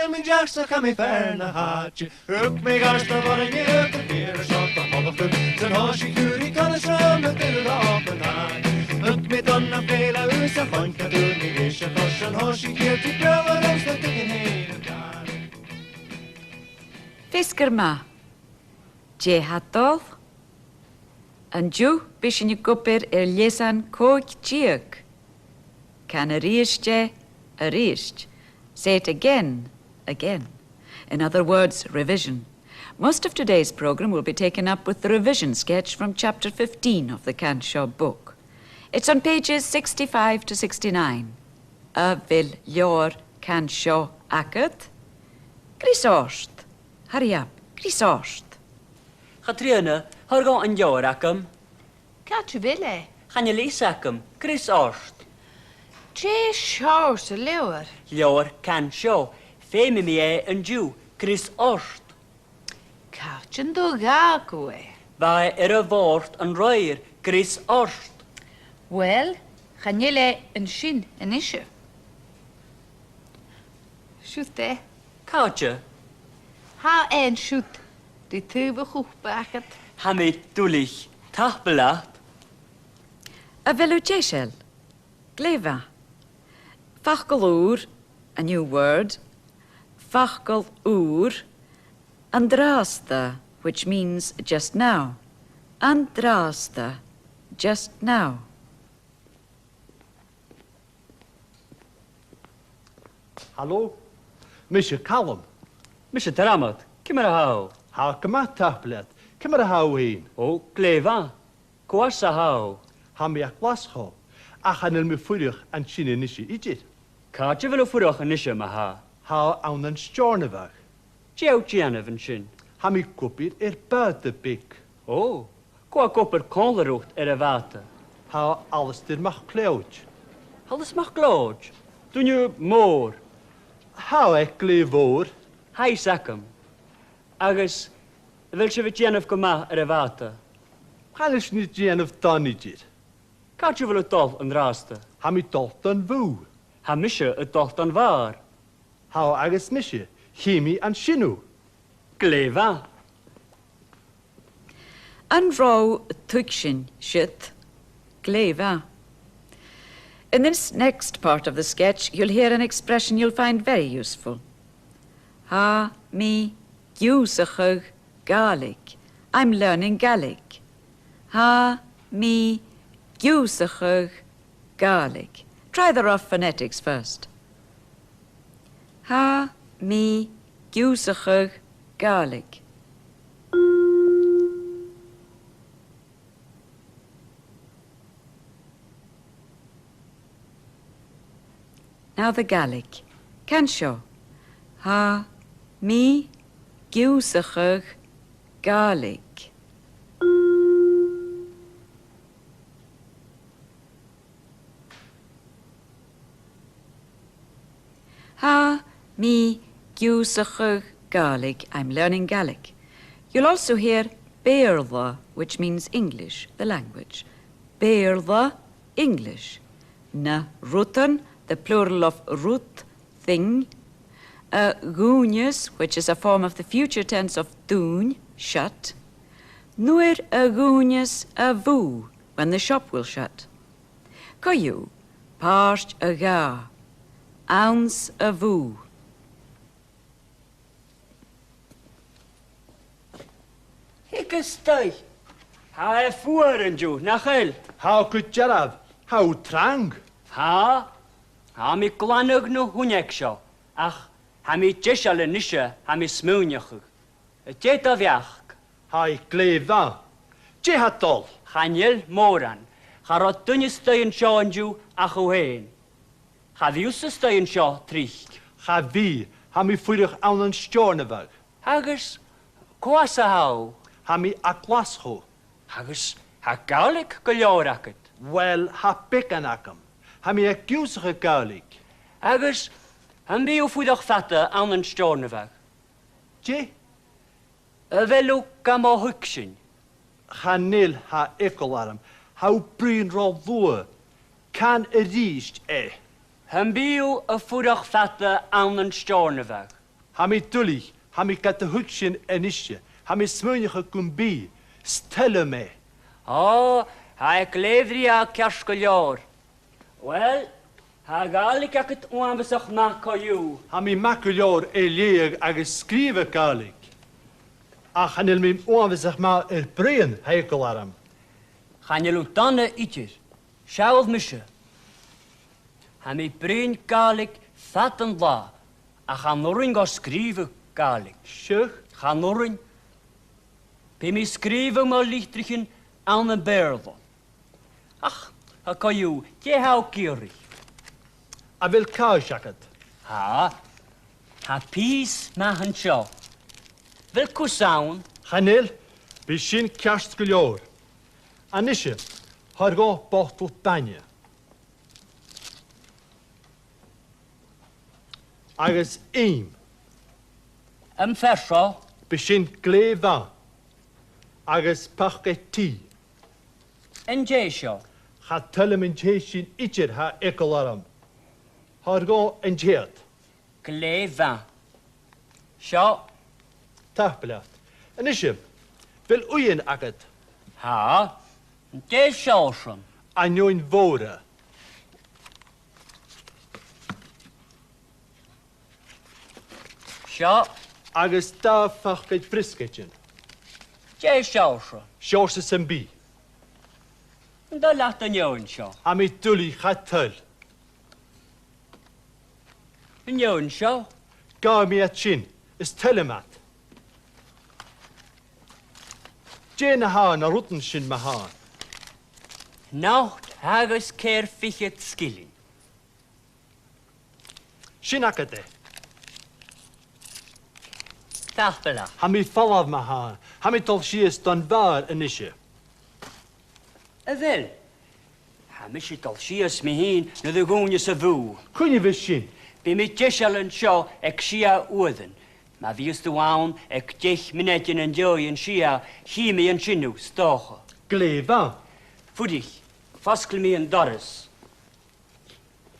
Mijn jaarste kan mij ferne haatje. Ook mij gasten worden je ook een keer een shot op half goed. Zijn hoosje jury kan eens rum met de open haat. Ook met dan een vele huis en van kan doen niet is je kost een hoosje keer te bellen als dat ik een hele jaar. Fiskerma. Je hatol. En ju bishin je koper lesan kook tjiek. Kan a riest. Say it again. In other words, revision. Most of today's program will be taken up with the revision sketch from chapter 15 of the Canshaw book. It's on pages 65 to 69. A vil your Canshaw acket? Grisorst. Hurry up, Grisorst. Katrina, har gaan een jaar akkem? Gaat u willen? Gaan je lees akkem? Chris Orst. Tje sjous leeuwer. Jaar kan show. Feme me een Jew. Chris Orst. Kaatjen do gakoe. Wij een woord een roier. Chris Orst. Wel, gaan jullie een shin en isje? Shoot hè? Kaatje. Ha en shoot. Die tube goed baket. Ha me tulich. Tahbelaat. A velujeshel. Gleva. Fachgeloer, a new word. Fachgeloer. Andrasta, which means just now. Andrasta, just now. Hallo, Mr. Callum. Mr. Dramat, kom maar hou. Ha gemaakt tablet. Kom maar hou heen. Oh, kleva. Kwassa hou. Ha me a glasgo. A gaan er me voedig aan chine nisje idjit. Kaatje wil voor een nisje maar ha. Ha aan een storneweg. Tjeu tjene van shin. Ha me kopier buiten pik. Oh, qua kopper kollerocht water. Ha alles er mag kleutje. Alles mag kloot. Toen je moor. Ha ik klevoor. Hij zakkem. Agus, wil je wat jen of koma water? Ha is niet jen of tonnetjit. Kaatje wil het tol en raaste. Ha me tocht een woe. Ha misje het toch dan waar. Ha agus misje. Chemie aan shinu. Kleva. Unrow tuikshin shit. Gleva. In this next part of the sketch, you'll hear an expression you'll find very useful. Ha, me, usachug, Gaelic. I'm learning Gaelic. Ha, me, usachug, Gaelic. Try the rough phonetics first. Ha, me, usachug, Gaelic. Now the Gaelic. Canshaw. Ha, me, usachug, Gaelic. Ha, me, usachug, Gaelic. I'm learning Gaelic. You'll also hear bearla, which means English, the language. Bearla, English. Na rutan, the plural of rut, thing. Goonius, which is a form of the future tense of doon, shut. Nuir a goonius a voo, when the shop will shut. Koyu, parsht a ga, ounce a voo. Ik is thuis. Ha voeren jo, nachel. Ha goed jarav. Ha trang. Ha mi glanog no huneksho. Ach, ha mi tjeshale nische, ha mi smoonjachug. Het jet of jach. Ha ik kleva. Je hat tol. Chanjel moran. Ga rot dunje steun show jo ach heen. Ga viusse steun show trich. Ha wie. Ha me voedig aan een storneweg. Hagus, kwasa hou. Ha me a glasgo. Hagus, ha Gaelic geljoraket. Wel, ha pik aan akkem. Ha me a giusige Gaelic. Hagus, han bi voedig vatte aan een storneweg. Je. Velu kamo hukshin. Ha nil ha ikkelarm. Ha brien rol voer. Kan riest Han bi voedig vatte aan een storneweg. Hami dully, hami gat the hukshin enisje, hami smunige kumbi, stelle me. Oh, ha glevria kerskolior. Well, ha Gaelic ac het oanbesach maak you. Hami makulior leeg agus skrive Gaelic. Ach, hanil mi oanwezig ma brein heikelaram. Gaan je lutanne ietsjes. Sjaalf misje. Ha mi brein Gaelic fatten la. A gaan norin go skrive Gaelic. Schuch, Gaan norin. Bij mi skrive maar lichtrichen aan een beerden. Ach, ha kan je, je hou kierig. a vil jacket. Ha, ha peace machen show. Wil kusaun, Hanil, bishin kerstkulior. Anisje, har go bottle tanje. Agus eim, ferso, bishin gleva. Agus pacheti. en jesho. Ha tellem in jeshin itcher ha ekelaram. Har go en jet. Gleva. Sjo, Tahbelat. Anisje, vil uien aget. ha, jesho schon. Anjoin vore. Sjo, Agus da fachget frisketjen. jesho schon. Sjorse sembi. Da laat een joen sjo. Ami dully chatel. Een joen sjo. Ga mi at chin. Is telemat. Jane ha na rutten shin mahan. Nacht hagus keer fichet skilling. Shin akate. Tafela. Hami falav mahan. Hami tol shies dan var anisje. Wel. Ha mischit al shias me heen na de goonje sa voe. Kun je vis shin? Bij mij tjesselen sjo ek shia oeden. Maar wie is de waan ek tjech minetje en joy en shia chime en chinu stochen. Gleva. Voedig, vaskel me en doris.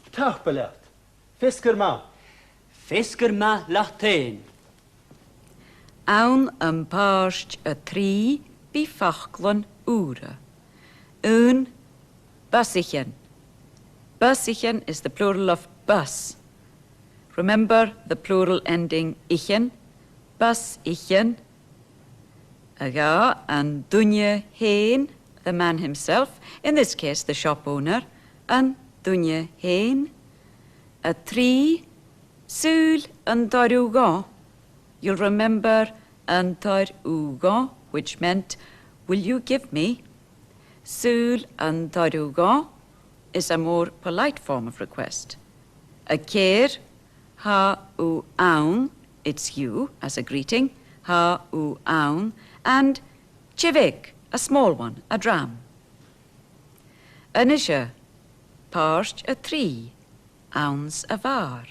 Tahbelat. Fisker ma. Fisker ma lateen. Aun paarst a tree bifachglon ure. Un busichen. Busichen is the plural of bus. Remember the plural ending ichen. Bus ichen. Aga and dunje heen, the man himself, in this case the shop owner, and dunje heen. A tree, sul and daruga. You'll remember antar-uga, which meant, will you give me? Sul antar-uga is a more polite form of request. A care, ha-u-aun, it's you as a greeting, ha-u-aun, and chivik, a small one, a dram. Anisha, parst a tree, ounce a var.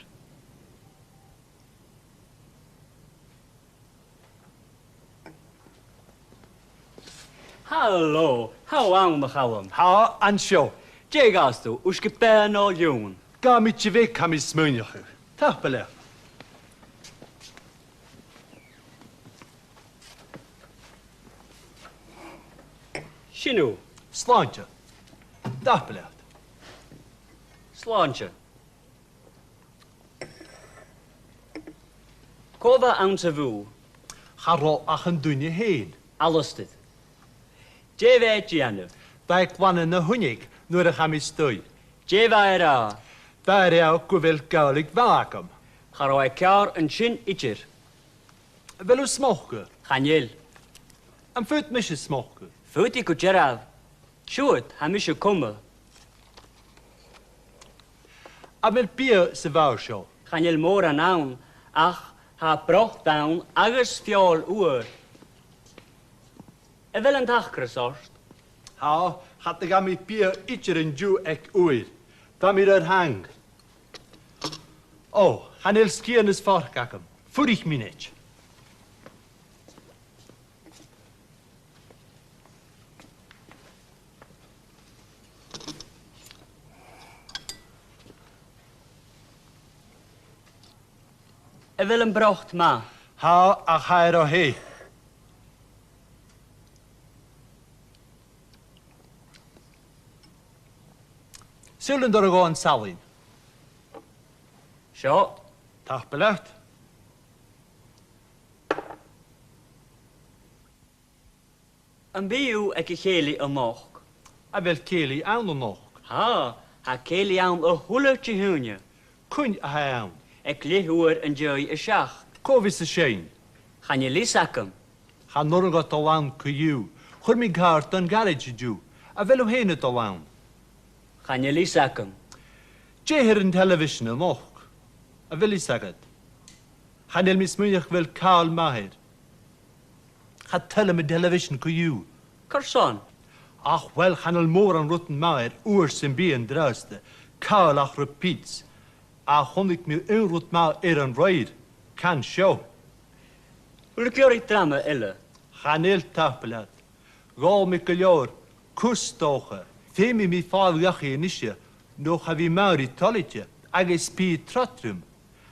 Hallo, how aan begouwen. Ha ansjo. Tje gastu, uske pen al jongen. Ga mi tjevik hami smunjige. Tahbelat. Shinu, Slantje. Tahbelat. slaantje. Kova aan ze voe, Haro achen dunje heen. alles dit. Tje weet je anu. Wij kwannen na hunig, nur de hami stui. Tje waira. Daar jou kuvel Gaelic vakum. Garo ik kaar een chin itcher. Wil u smoken? Ganjel. En voet misje smoken. Futi kutjerav. Shoot, hamische komme. En wil bier se wauwsjo. Ganjel mora naun. Ach, ha brocht down, agus fjol uur. Wel een dag gesorst. Ha, had de gami bier itcher en ju ek uur. Dan mi er hang. Oh, han el skien is varkakum. Furig minetje. wil een brocht ma. Ha a chair o he. Zullen er gewoon salin? Zo, Tach belucht. een biu ek geli omhoog. A wel keli aan nog. Ha keli aan een hulletje hunje. Kun je aan. Ik lig hoor een joy een schacht. Kovis de schein. Gaan je lisakken? Ga norga te lang kuju. Chur mi gaart dan garage ju. A wel heen te lang. Gaan je lisakken? Jeher in television nog. A wel is het. Ga nel mis munich wel Karl Maher. Ga tellen met television kuju. Kerson. Ach wel gaan el moor aan rotten Maher oers en bien druiste. Karl ach repeats. Ach ik me een rot maar een rijd. Kan show. Hoe kun je tramme elle? Gaan el tapelat. Gal me kaljoor. Kustoche. Femi mi faal jachi nisje. Nog heb je mauri talletje. Age spie tratrum.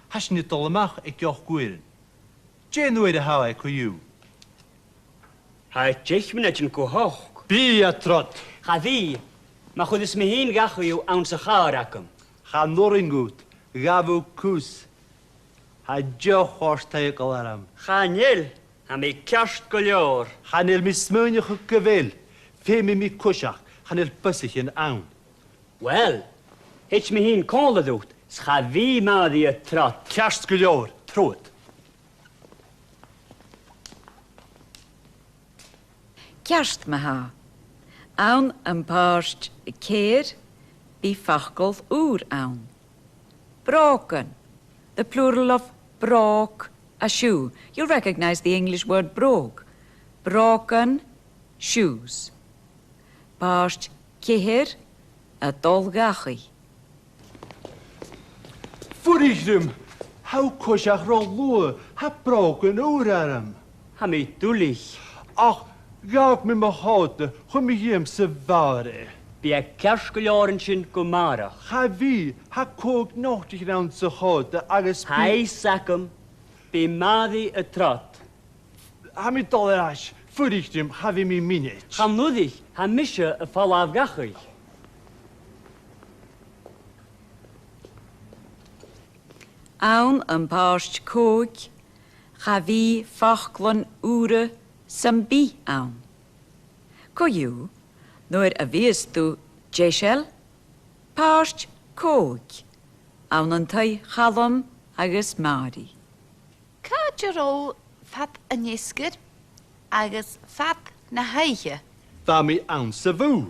Has niet allemaal ik joch gueren. Jane nooit de hou ik u. Hij tjech me net een kohoog. Bia trot. Ga wie? Maar goed is me heen gachu je aan zijn gaarakken. Ga noringoed. Gavu kus. Ha joch horstekel aram. Ga nil. Ha me kerst koljoor. Ga nel mi smeunige gewel. Femi mi kushach. Ga nel pussichen aan. Wel, het me heen kolen doet. Scha wie maar die trot. Kerstgeljoor. Troot. Kerst me ha. Aan een paarst keer bi fachgolf oer aan. Broken. The plural of broke, a shoe. You'll recognize the English word broke. Broken shoes. Paarst keer a dolgachi. Furichrum. How kushach rolloe. Ha broken oeraram. Ha me dulich. Ach, gaak me me houten. Kom me jem se ware. Bij kerstgeljorenschen kumarach. Ha wie, ha kook nog te gaan se houten. Agus Hij sakken. Bij madi a trot. Ha mi tolerash. Furichrum. Ha vi mi minute. Ga nudig. Ha misje a fall afgachig. Aan een paarst kook ga vi fachglon oere sambi aan. Koju, noor a vies tu jeshel, paarst kook. Aan een tai chalom agus mari. Cadgerol fat yn ysgyr, agus fat na heiche. Va mi aan se woe.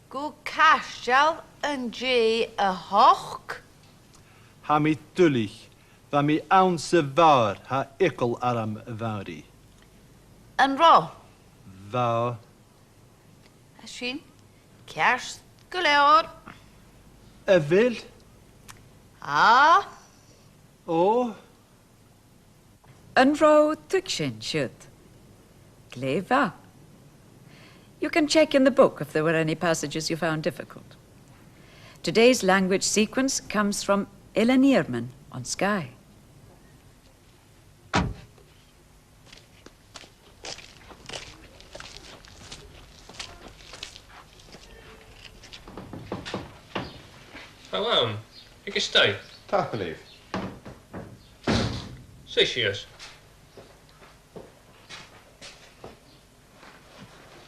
Go casial yn je a hoch. Ha mi tullich. Va mi aan se waar. Ha ikkel aram vari. Yn ro. Va. Asyn, kerst gleor. A vil. Ah, O. Een ro tukshin shut. Gleva. You can check in the book if there were any passages you found difficult. Today's language sequence comes from Ellen Earman on Sky. Hallo, ik is Stijn. Dag, beleef. 6 years.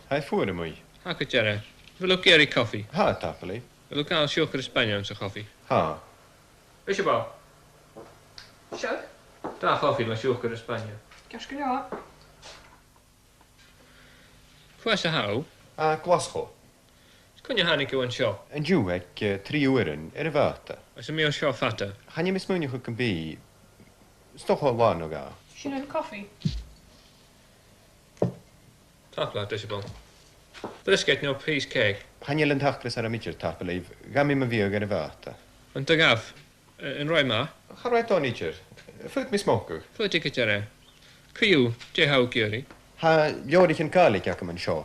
Hij voerde me. Ha, que tjera. Wil ook Gary koffie. Ha, dag, beleef. Wil ook al sjoker de Spanje aan zijn koffie. Ha. Weet je wel? Zo, Daar koffie met sjoker de Spanje. kerstgeljoor. Voor ze hou, Glasgow. kun je haar niet gewoon show. En ju, ik 3 uren in de water. Als je meer show vatten. Ga je mismoeien hoe kan bij? Is toch wel lang nog aan. Zin in koffie. Tapla, dus je wel. Brisket no peace cake. Ga je lent hakres aan een mitjer tap, beleef. Ga me me weer in de water. En te gaf. En roi ma. Ga rijt dan nietjer. Voelt me smoker. Voor ik het tjera. Kun je, je hou Gary. Ha, jodig en Gaelic jak man show.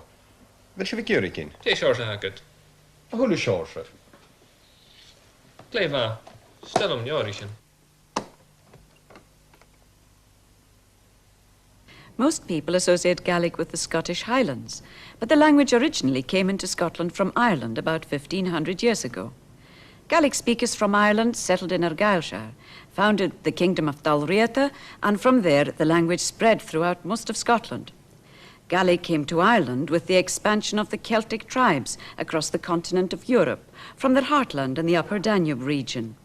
Wil je verkeurig in? Je shorts hacket. Hoe shorser? Kleva. Stel hem, Jorischen. Most people associate Gaelic with the Scottish Highlands, but the language originally came into Scotland from Ireland about 1500 years ago. Gaelic speakers from Ireland settled in Argyllshire, founded the Kingdom of Dalriata, and from there the language spread throughout most of Scotland. Gaelic came to Ireland with the expansion of the Celtic tribes across the continent of Europe, from their heartland in the upper Danube region.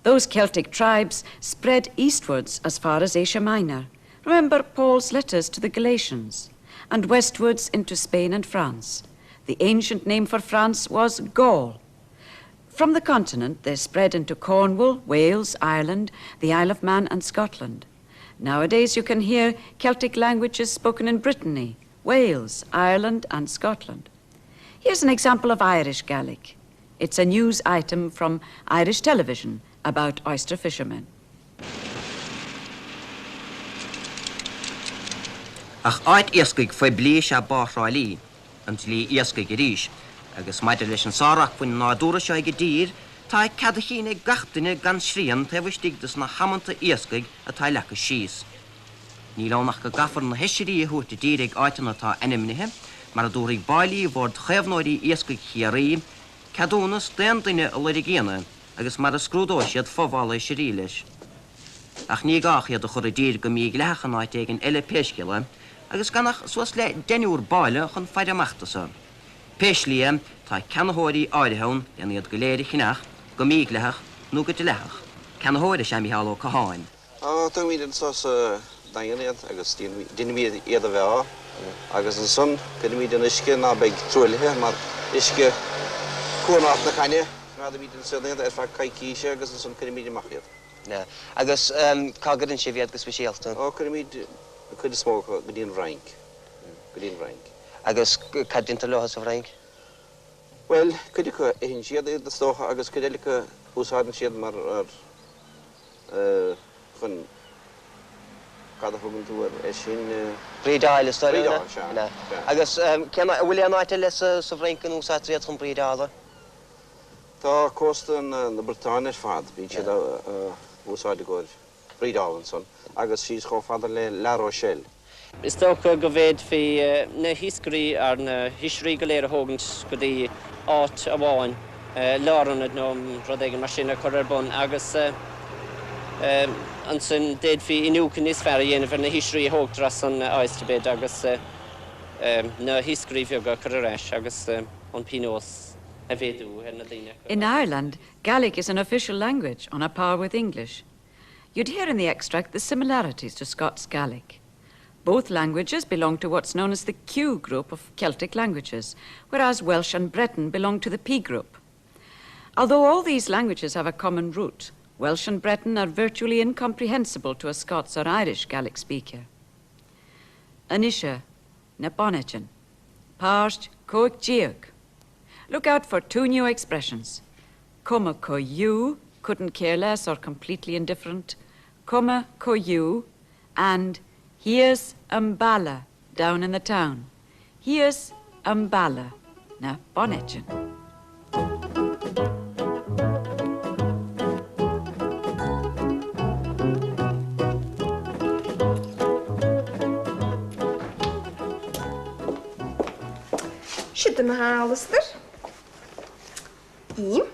Those Celtic tribes spread eastwards as far as Asia Minor. Remember Paul's letters to the Galatians, and westwards into Spain and France. The ancient name for France was Gaul. From the continent, they spread into Cornwall, Wales, Ireland, the Isle of Man, and Scotland. Nowadays, you can hear Celtic languages spoken in Brittany, Wales, Ireland, and Scotland. Here's an example of Irish Gaelic. It's a news item from Irish television about oyster fishermen. Ach áit iascaig foi blís a báthráilí, an tlí iascaig i ríis, agus maidir leis an sárach faoin nádúra seo ag dír, tá cadachína gachtaine gan srían ta bhaistigdas na hamanta iascaig a tá lecha síos. Ní lánach go gafar na heisirí a thuirta dír ag áitan atá inimnithe, mar a dúraigh bailí bhord chaibhnóirí iascaig chiarí, cadúnas daine a leirigéana, agus mar a scrúdóisiad fóbhála sirí leis. Ach ní gáchiad a chur a dír go míg lechan áit ag an eile péisciile, agus ganach suas le denúr baile chun feideamachta. Péislí tá ceanthóirí áirithen iad go léir chinach, go míg lechach nó go lechach. Ceanthóirí sem háló caháin. Tá míad sos dainad agus dinimíad iad a bheá, agus an son go míad an isce ná beag trúilthe mar isce cuanácht na chaine, rád míad an sunad ar fa caiicíise agus an son go míad amachíad. Agus cágadann sé bhéad go speisialta? Go míad chud smó go dtíon bhrainc. Go dtíon bhrainc. Agus cadínta lehas a bhrainc? Well, chud go éhinn siad iad stócha agus chud eile go úsáidan siad mar chun cada thugann tú ar sin... Brídáil is stoirna? Agus bhfuil an áite leis sa bhraincan úsáitriad chun brídála? Tá cóstan na Britáine fad, bhí siad úsáide goir brídálan son, agus síos chó fadar le La Rochelle. Is tócha go bhéad fí na híscarí ar na hisrí go léir a thugant go dtí áit a bháin láranad nó rud éige mar sin a chur ar bun agus an san déad fí inúcan níos fearr a dhéanamh ar na hisrí a thugtar as an áistebéid agus na híscarí bheag go chur ar eis agus an pinós. In Ireland, Gaelic is an official language on a par with English. You'd hear in the extract the similarities to Scots Gaelic. Both languages belong to what's known as the Q group of Celtic languages, whereas Welsh and Breton belong to the P group. Although all these languages have a common root, Welsh and Breton are virtually incomprehensible to a Scots or Irish Gaelic speaker. Anisha, Neponichen, Parsht, Coic Giog. Look out for two new expressions. Cuma co you, couldn't care less or completely indifferent. Cuma co you, and here's Umballa, down in the town. Here's Umballa, na Bonetchen. Siedem Alistair. Ийм.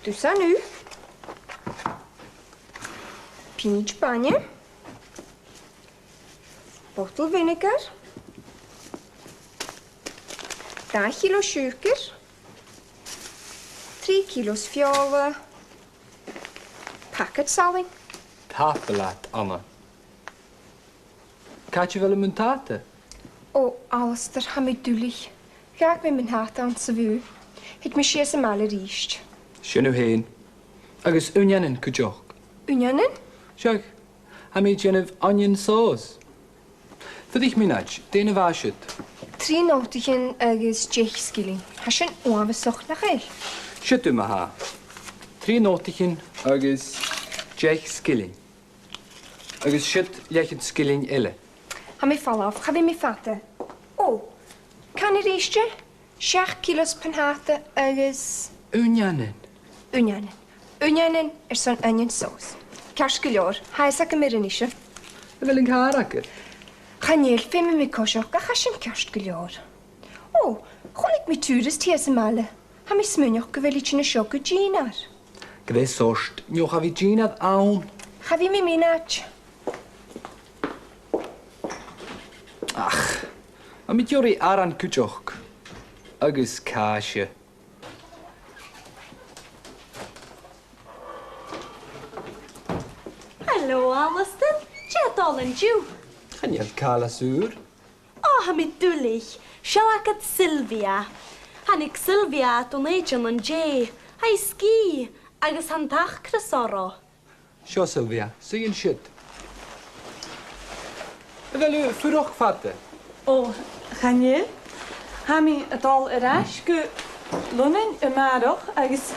Tusa nu. Peach banya. Bottle vinegar. 3 kilo suiker. 3 kilo's fiole. Packet saling. Tapelat, Anna. Kaatje wel een muntate? Oh, Alistair, ha mi dúlich. Ga ik met mijn hart aan het vu. Het me sies am alle riest. Sjenu heen. Agus unjanen kujok. Unjanen? Sjag, ha mi jennev onion sauce. Fydich minach, dene waashut. 3 notigen agus 10 skilling. Has je een onbezocht naar geil? Shut ma ha. 3 notigen agus 10 skilling. Agus shut jechit skilling elle. Ha mi fall af, ga we mi vatten. Oh, kan je riestje? 6 kilo's panhate agus... Unjanen. Unjanen. Unjanen is zo'n onion sauce. Karskiljoor, hij is ook een middenische. Fel yn cael agor. Chanel, fe mi cosioch, a chasym cast gylior. O, chwnig mi tŵr ys ties ymale. Ha mi smynioch gyfeli chyn y siog y ginar. Gyda sost, niwch a fi gynad awn. Ha fi mi minach. Ach, a mi diwri aran cwtioch. Agus casio. Hello, Alistair. Chat yn jiw. Chanel cael a sŵr. O, ha mi dwlich. Siaw agad Sylvia. Hanig Sylvia at o'n eidio'n yn je. Hai ski. Agus han dach crysoro. Sio, Sylvia, sy'n siwt. Fel yw ffwrwch ffate. O, Chanel. Ha mi adol yr as gw lunin y marwch agus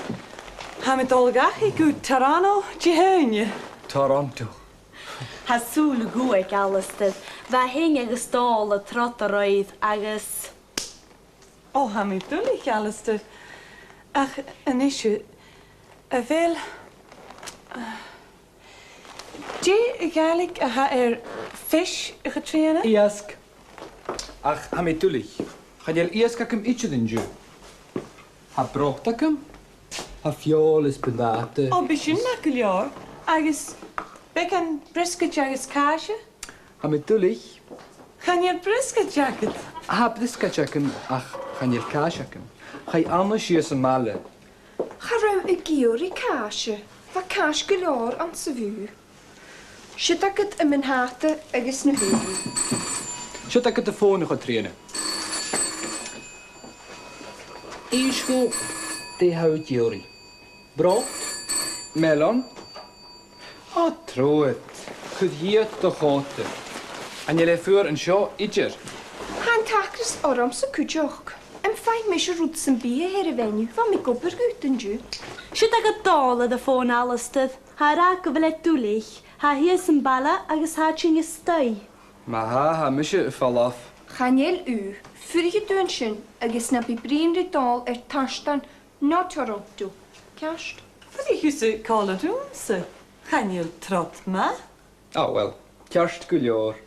ha mi dol gach i gw Toronto jihania. Toronto. Ha sŵl y gwyg, Alistair. Fa hing agus dol y trot yr oedd agus... O, ha mi dwlich, Alistair. Ach, yn eisiau, y fel... Je y Gaelic a ha fish y chytriana? Iasg. Ach, ha mi dwlich. Chanel iasg ac ym eisiau ddyn jiw. Ha brocht ac ym. Ha fiol ys bydate. O, bysyn na gylior. Agus, becan brisket agus casio? Ha mi dwlich. Chanel brisket jacket? Ha brisket ac ym, ach, chanel cas ac ym. Chai anna sias y male. Charaw y giwr i casio. Fa cas gylior an sy fw. Siad agad y mynhata agus na hw. Siad ac y ffôn o'ch o triana. Eisgo, de hau diwri. Brocht, melon. O, troed. Chyd hiet do chote. An je le ffwr yn sio idger. Han tacris oram sy cwtioch. Yn ffaith mis y rwyd sy'n bia her y fenyw, fa mi gwbyr gwt yn jiw. Siwt agad dol y ffôn, Alistair. Ha ra gyflet dwlich. Ha hi sy'n bala agus ha chyn ystau. Ma ha mysio y falaf. Chanel yw, ffyrig y dyn sy'n, agus na bi brin rydol tarstan na Toronto. Cast? Fyddi hwys y col y rhwm, sy? Chanel trot ma? O, wel, tiarst gwylior.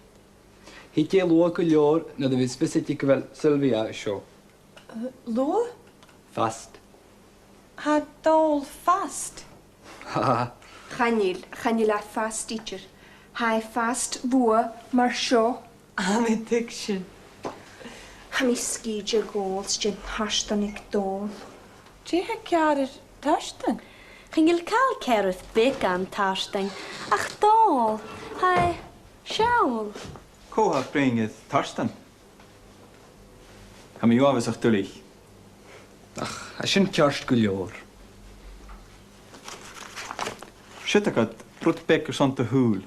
Hyti lwa gwylior na dy fyd sbysyd i gyfel Sylvia sio. Lwa? Fast. Ha dol fast? Ha. Chanel a fast teacher. Ha fast fwa mar sio. Am addiction. Ha mi sgidja gols jyn tarstan ag dol. Je ha ciar yr tarstan? Chingil cael cerwth bec am tarstang. Ach dol. Hai, siawl. Co ha bringydd tarstan? Ha mi wafes o'ch dwlich. Ach, a sy'n tiarst gwylior. Siet agad brwt bec o sant y hwyl.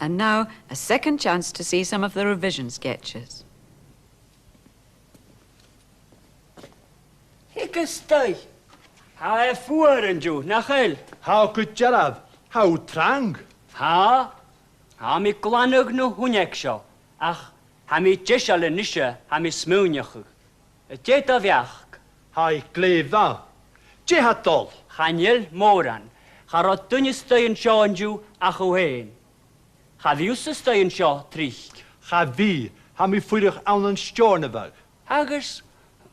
And now, a second chance to see some of the revision sketches. Higystau. Ha e ffwr yn jiw, na chael? Ha gwyd jaraf, ha trang. Ha? Ha mi glanog nhw hwnneg sio. Ach, ha mi jesal yn nisio, ha mi smwniach. Y jet o fiach. Ha i glef dda. Je ha dol. Chanel moran. Ha rod dyn ystau yn sio yn jiw ach o hen. Ha ddiws ystau yn sio trich. Ha fi, ha mi ffwyrwch awn yn stiorn y fag. Agus,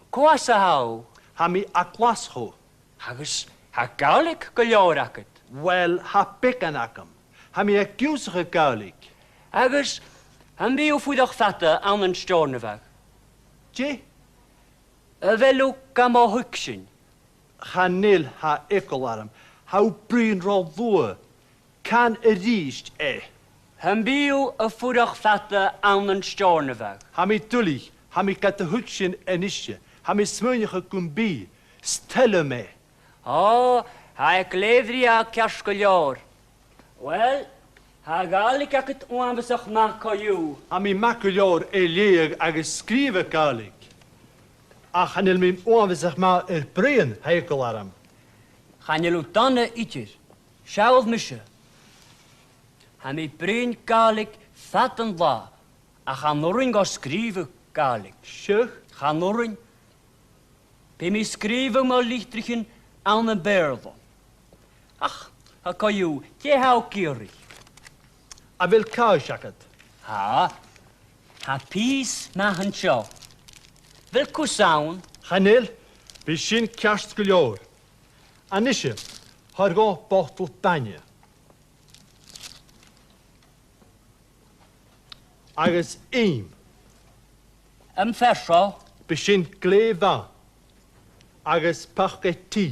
cwas a haw? Ha mi aglas ho. Agus, ha Gaelic gylior agad? Wel, ha becan agam. Ha mi a giwsach y Gaelic. Agus, han fi o ffwyddoch ffata awn yn stiorn y fag? Je? Y felw gam o hwygsyn. Chanel ha ecol aram. Ha brin rol ddwa. Can y rist Han bio y ffwrach fata an yn stornefag. Ha mi dwlich, ha mi gata hwtsyn yn isio, ha mi smynach y gwmbi, stella me. O, ha e gleifri a casgolior. Wel, ha Gaelic ac it oanfysach mac o yw. Ha mi maculor leeg ag ysgrifo Gaelic. A chanel mi oanfysach ma brein heikol aram. Chanel o danne ityr. Siawdd mysio. Ha mi brein Gaelic fat yn dda. A chan norwyn go sgrifo Gaelic. Sych? Chan norwyn. Pe mi sgrifo mo lichtrichen an y berdo. Ach, ha co yw, ge haw giri. A fel cael siacad? Ha pys ma hyn sio. Fel cwsawn. Chanel, fi sy'n cast glyor. A nisio, har go botl banya. Agus im. Fersio. Fi sy'n glefa. Agus pachget ti.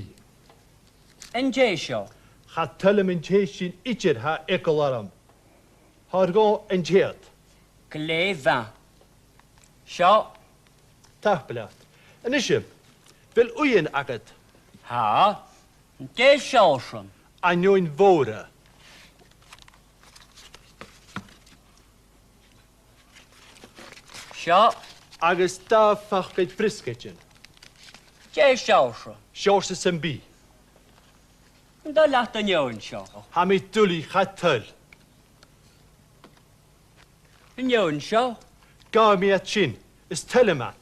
Yn jesio. Ha tellem yn jesyn ityr ha ekol aram. Har go yn jet. Glefa. Sio. Tachbelad. En isje, fel uien agad. Ha, de siosyn. A njoin vore. Sio. Agus da fachget frisketjen. De siosyn. Siosy sy'n bi. Da laat yn yw'n sio. Ha mi dwli chatel. Yn yw'n sio. Ga mi at sin, is telemat.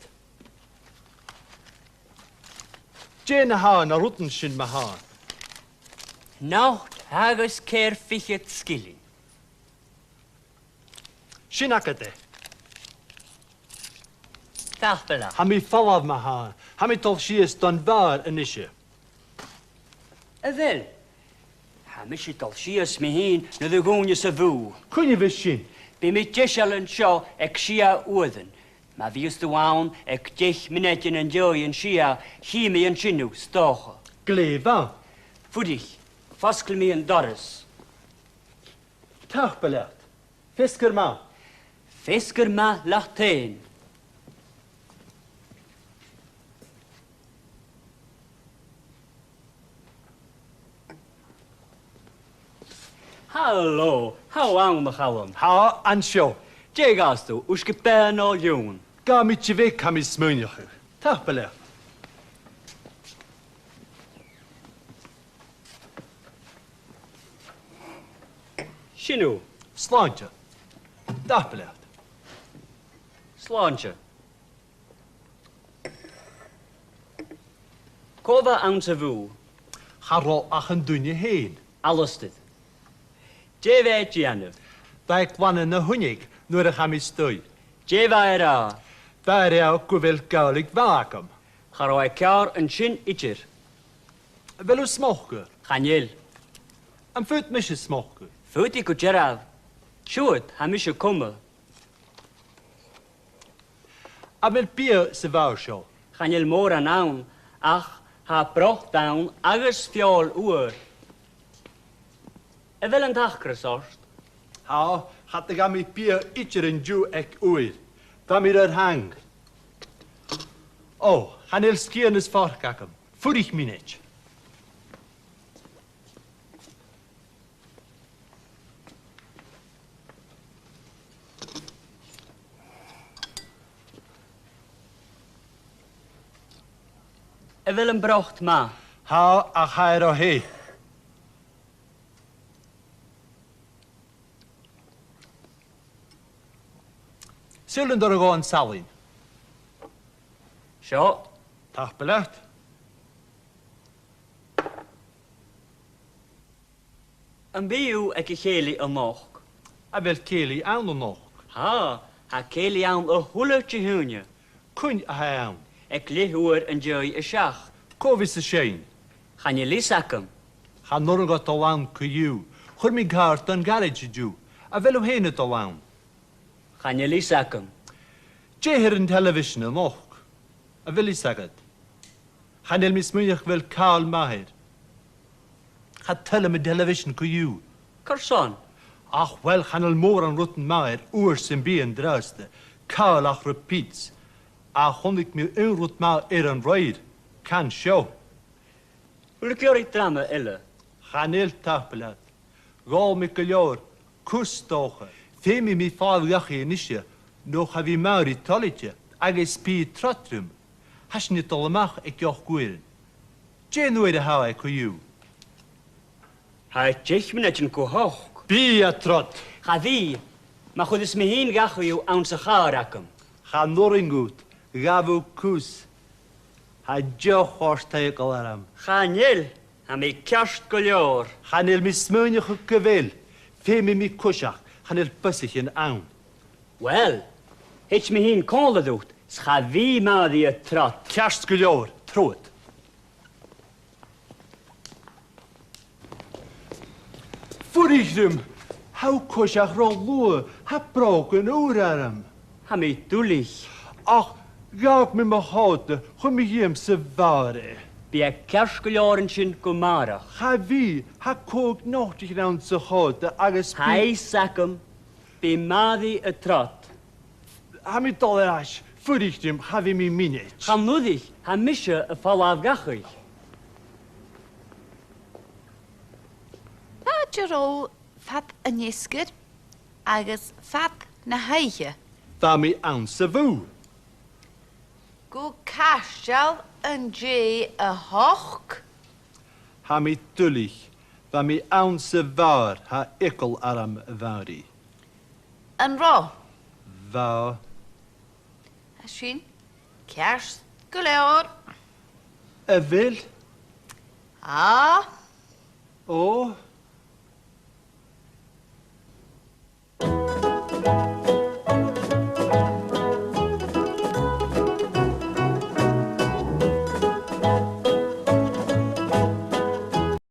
Jena haan a rutten sin ma haan. Nacht hagus keir fichet skilling. Sin akade. Tachbela. Ha mi fallaf ma haan. Ha mi tol sies don var yn isje. Wel. Ha mis je tal sias me heen na de goonje sa voo. Kun je vis sin? Be mi tjeshal en sio ek sia oeden. Ma vies de waan ek tjech minetjen en joy en sia hime en chinu stoge. Gleva? Voedig. Vaskel me en Doris. Tachbelad. Fisker ma. Fisker ma lachteen. Hallo, how aan me gaan? Ha, an sio. Je gasto, uske ben al jongen. Ga mi tje weg ha mi smynjach. Tachbelad. Shinu. Slantje. Tachbelad. Slantje. Kova aan ze voe. Harro ach een dunje heen. Alles dit. Je weet je aan. Bij kwannen na hunig, nur a chami stoi. Je waira. Bij jou gwvel Gaelic vakum. Garoi kaar en chin itcher. Wel u smoke. Ganjel. En voet misje smoke. Voet ik utjerav. Shoot, hamische komme. A wel bier se wou sjo. Ganjel mora naun. Ach, ha brocht down agus fjol uur. Wel een dag kresorst. Ha, had de gami bier itcher en ju ek uur. Van mir er hang. Oh, han el skien is varkakum. Furig minetje. Wel een brocht ma. Ha, ach haer o he. Zullen er gewoon salin? Sjo. Tachbelad. Een bio ek geli een nog. A wel keli aan de nog. Ha, ha keli aan een hulletje hunje. Kun hij aan? Ik lig hoor en joy een schach. Kovis de schein. Gaan je lisakken? Ga norgat al aan kuju. Chur mi gaart dan garage ju. A wel heen het al aan. Gaan je lisakken? Je hier in television nog. A wel is het. Gaan el mis munig wel kaal maher. Ga tellen met television kuju. Corson. Ach, wel, gaan al moor aan rotten maar, oers en bien druiste. Kaalach repeats. Ach, hond ik me een rot maar een rijd. Kan show. Hoe keur ik tramme, Elle? Gaan heel tapelat. Gal me kaljoor, kustogen. Femi mi faal jache nisje. Nog heb je maar die talletje. Age spie tratrum. Has niet allemaal ik joch guiren. Jane nooit de hou ik u. Hij tjech me net een kohoog. Bia trot. Ga wie, maar goed is me heen gachen jou aan zijn gaarakum. Ga noringoed. Gavu kus. Ha joch horstekel aram. Ga nil, ha me kerst koljoor. Ga nil mi smeunige gewel. Femi mi kushach. Ga nil pussig in aan. Wel, het me heen kolen doet. Scha wie maar die trot. Kerst koljoor, troet. Voerichtum. How kushach rolloe. Ha broken oeraram. Ha me dulich. Ach, gaak me me houten. Kom me hiem se ware. Bia kerstkoljorenchen kumarach. Ha wie, ha kook nog dich aan se houten. Agus Hij sakum, be madi a trot. Ha mi dolerash. Voerichtum, ha vi mi minit. Ga nudig, ha misje a fall afgachig. Jerol fat yn ysgyd agus fat na heiche. Va mi aan se woe. Go casial yn je y hoch. Ha mi dullich. Va mi aan se waar. Ha ikkel aram vari. Yn ro. Va. Asyn, cers gylewr. E vil. A. O.